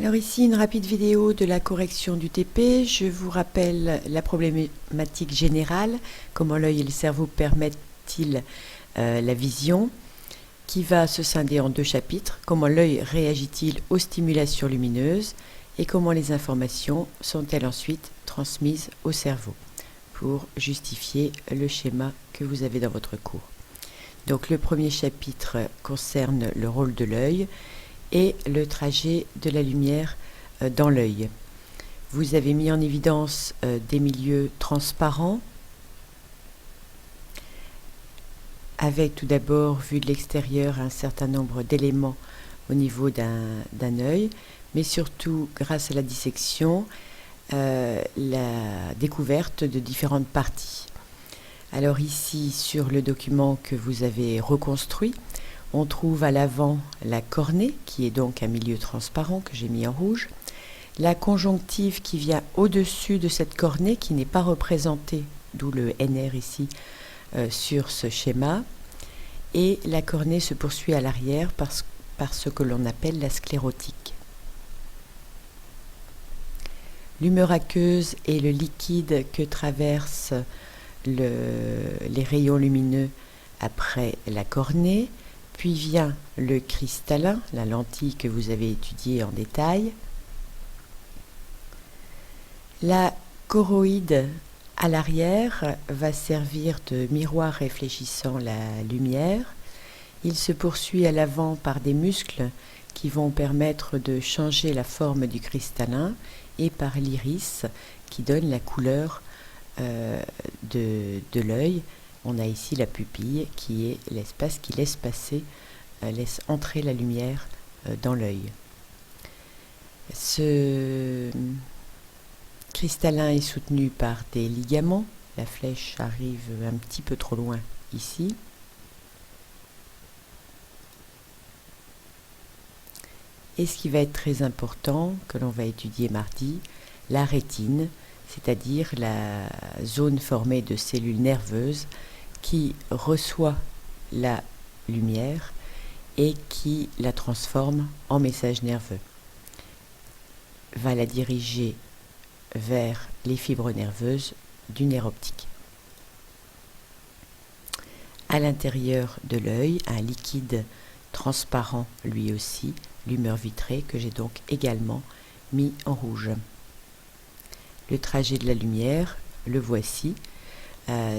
Alors ici, une rapide vidéo de la correction du TP. Je vous rappelle la problématique générale, comment l'œil et le cerveau permettent-ils la vision, qui va se scinder en deux chapitres, comment l'œil réagit-il aux stimulations lumineuses et comment les informations sont-elles ensuite transmises au cerveau, pour justifier le schéma que vous avez dans votre cours. Donc le premier chapitre concerne le rôle de l'œil et le trajet de la lumière dans l'œil. Vous avez mis en évidence des milieux transparents, avec tout d'abord, vu de l'extérieur, un certain nombre d'éléments au niveau d'un œil, mais surtout, grâce à la dissection, la découverte de différentes parties. Alors ici, sur le document que vous avez reconstruit, on trouve à l'avant la cornée, qui est donc un milieu transparent que j'ai mis en rouge, la conjonctive qui vient au-dessus de cette cornée, qui n'est pas représentée, d'où le NR ici, sur ce schéma, et la cornée se poursuit à l'arrière par ce que l'on appelle la sclérotique. L'humeur aqueuse est le liquide que traversent les rayons lumineux après la cornée, puis vient le cristallin, la lentille que vous avez étudiée en détail. La choroïde à l'arrière va servir de miroir réfléchissant la lumière. Il se poursuit à l'avant par des muscles qui vont permettre de changer la forme du cristallin et par l'iris qui donne la couleur de l'œil. On a ici la pupille qui est l'espace qui laisse entrer la lumière dans l'œil. Ce cristallin est soutenu par des ligaments. La flèche arrive un petit peu trop loin ici. Et ce qui va être très important, que l'on va étudier mardi, la rétine, c'est-à-dire la zone formée de cellules nerveuses qui reçoit la lumière et qui la transforme en message nerveux, va la diriger vers les fibres nerveuses du nerf optique. À l'intérieur de l'œil, un liquide transparent lui aussi, l'humeur vitrée, que j'ai donc également mis en rouge. Le trajet de la lumière, le voici.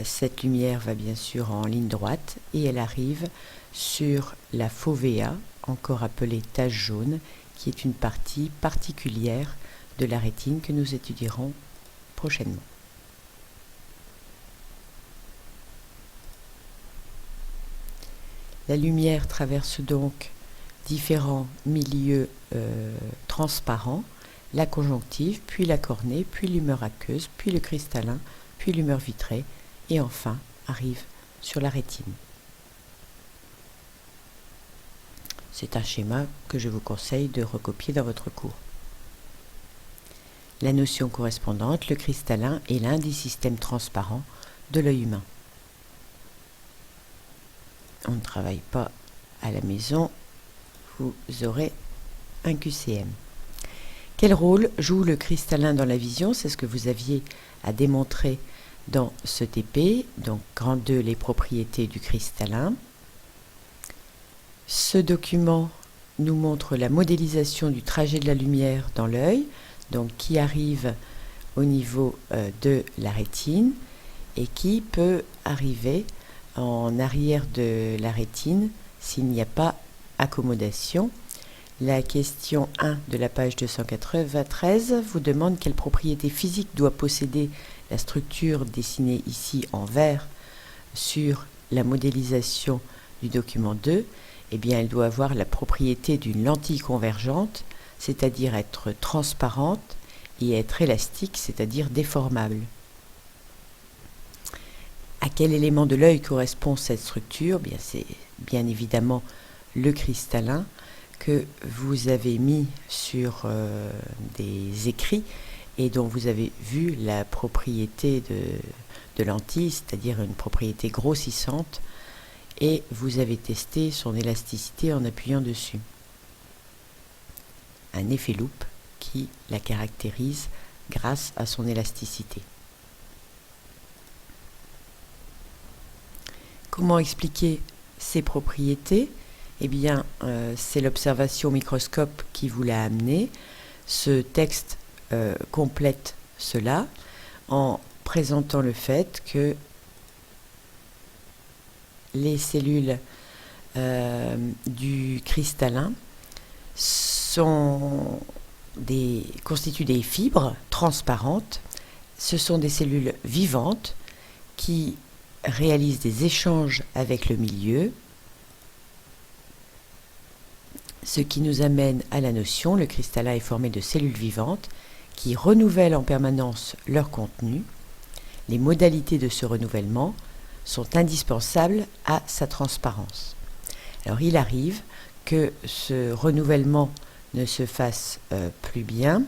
Cette lumière va bien sûr en ligne droite et elle arrive sur la fovea, encore appelée tache jaune, qui est une partie particulière de la rétine que nous étudierons prochainement. La lumière traverse donc différents milieux transparents, la conjonctive, puis la cornée, puis l'humeur aqueuse, puis le cristallin, puis l'humeur vitrée, et enfin arrive sur la rétine. C'est un schéma que je vous conseille de recopier dans votre cours. La notion correspondante, le cristallin est l'un des systèmes transparents de l'œil humain. On ne travaille pas à la maison, vous aurez un QCM. Quel rôle joue le cristallin dans la vision? C'est ce que vous aviez à démontrer dans ce TP, donc grand 2, les propriétés du cristallin. Ce document nous montre la modélisation du trajet de la lumière dans l'œil, donc qui arrive au niveau de la rétine et qui peut arriver en arrière de la rétine s'il n'y a pas accommodation. La question 1 de la page 293 vous demande quelle propriété physique doit posséder la structure dessinée ici en vert sur la modélisation du document 2. Eh bien, elle doit avoir la propriété d'une lentille convergente, c'est-à-dire être transparente, et être élastique, c'est-à-dire déformable. À quel élément de l'œil correspond cette structure? Bien, c'est bien évidemment le cristallin que vous avez mis sur des écrits et dont vous avez vu la propriété de lentille, c'est-à-dire une propriété grossissante, et vous avez testé son élasticité en appuyant dessus. Un effet loupe qui la caractérise grâce à son élasticité. Comment expliquer ces propriétés? Eh bien, c'est l'observation au microscope qui vous l'a amené. Ce texte complète cela en présentant le fait que les cellules du cristallin constituent des fibres transparentes. Ce sont des cellules vivantes qui réalisent des échanges avec le milieu, ce qui nous amène à la notion, le cristallin est formé de cellules vivantes qui renouvellent en permanence leur contenu. Les modalités de ce renouvellement sont indispensables à sa transparence. Alors il arrive que ce renouvellement ne se fasse plus bien.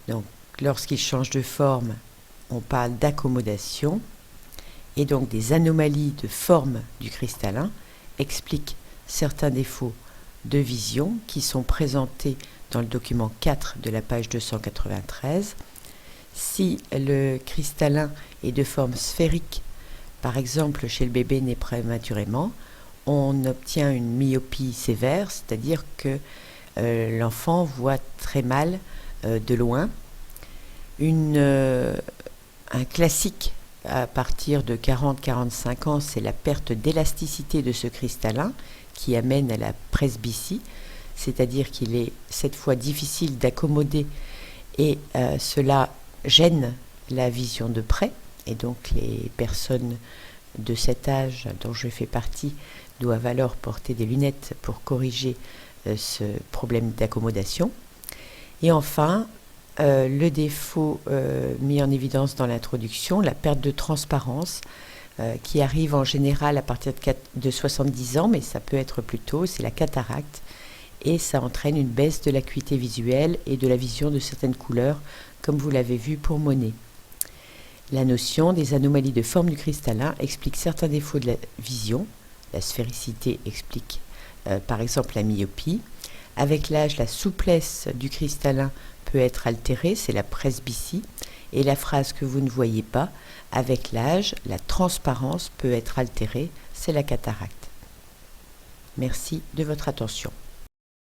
Donc lorsqu'il change de forme, on parle d'accommodation, et donc des anomalies de forme du cristallin expliquent certains défauts de vision qui sont présentés dans le document 4 de la page 293. Si le cristallin est de forme sphérique, par exemple chez le bébé né prématurément, on obtient une myopie sévère, c'est-à-dire que l'enfant voit très mal de loin. Un classique à partir de 40-45 ans, c'est la perte d'élasticité de ce cristallin qui amène à la presbytie, c'est-à-dire qu'il est cette fois difficile d'accommoder et cela gêne la vision de près. Et donc les personnes de cet âge dont je fais partie doivent alors porter des lunettes pour corriger ce problème d'accommodation. Et enfin, le défaut mis en évidence dans l'introduction, la perte de transparence qui arrive en général à partir de 70 ans, mais ça peut être plus tôt, c'est la cataracte, et ça entraîne une baisse de l'acuité visuelle et de la vision de certaines couleurs, comme vous l'avez vu pour Monet. La notion des anomalies de forme du cristallin explique certains défauts de la vision. La sphéricité explique par exemple la myopie. Avec l'âge, la souplesse du cristallin peut être altérée, c'est la presbytie. Et la phrase que vous ne voyez pas, avec l'âge, la transparence peut être altérée, c'est la cataracte. Merci de votre attention.